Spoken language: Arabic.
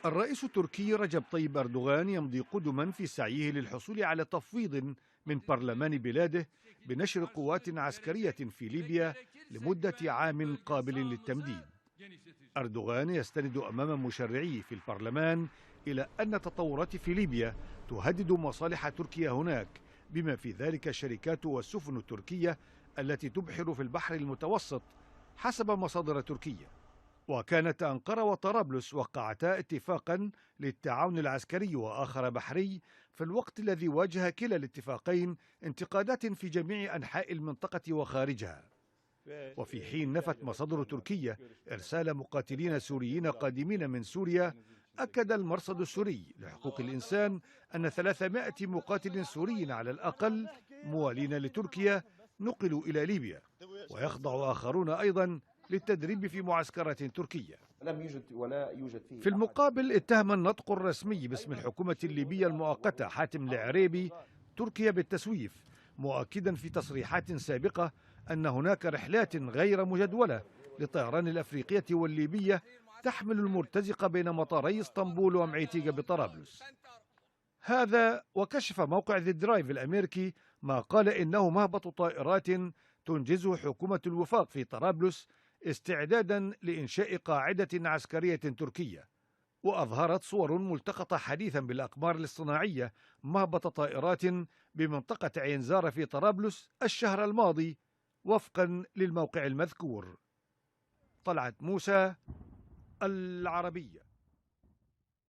الرئيس التركي رجب طيب أردوغان يمضي قدما في سعيه للحصول على تفويض من برلمان بلاده بنشر قوات عسكرية في ليبيا لمدة عام قابل للتمديد. أردوغان يستند أمام مشرعيه في البرلمان إلى أن التطورات في ليبيا تهدد مصالح تركيا هناك، بما في ذلك الشركات والسفن التركية التي تبحر في البحر المتوسط حسب مصادر تركية. وكانت أنقرة وطرابلس وقعتا اتفاقا للتعاون العسكري وآخر بحري في الوقت الذي واجه كلا الاتفاقين انتقادات في جميع أنحاء المنطقة وخارجها. وفي حين نفت مصادر تركية إرسال مقاتلين سوريين قادمين من سوريا، أكد المرصد السوري لحقوق الإنسان أن 300 مقاتل سوري على الأقل موالين لتركيا نقلوا إلى ليبيا، ويخضع آخرون أيضا للتدريب في معسكرات تركية. في المقابل اتهم النطق الرسمي باسم الحكومة الليبية المؤقتة حاتم العريبي تركيا بالتسويف، مؤكدا في تصريحات سابقة أن هناك رحلات غير مجدولة للطيران الأفريقية والليبية تحمل المرتزقة بين مطاري اسطنبول ومعيتيغا بطرابلس. هذا وكشف موقع ذا درايف الأمريكي ما قال إنه مهبط طائرات تنجزه حكومة الوفاق في طرابلس استعدادا لإنشاء قاعدة عسكرية تركية. وأظهرت صور ملتقطة حديثا بالأقمار الاصطناعية مهبط طائرات بمنطقة عين زارة في طرابلس الشهر الماضي وفقا للموقع المذكور. طلعت موسى، العربية.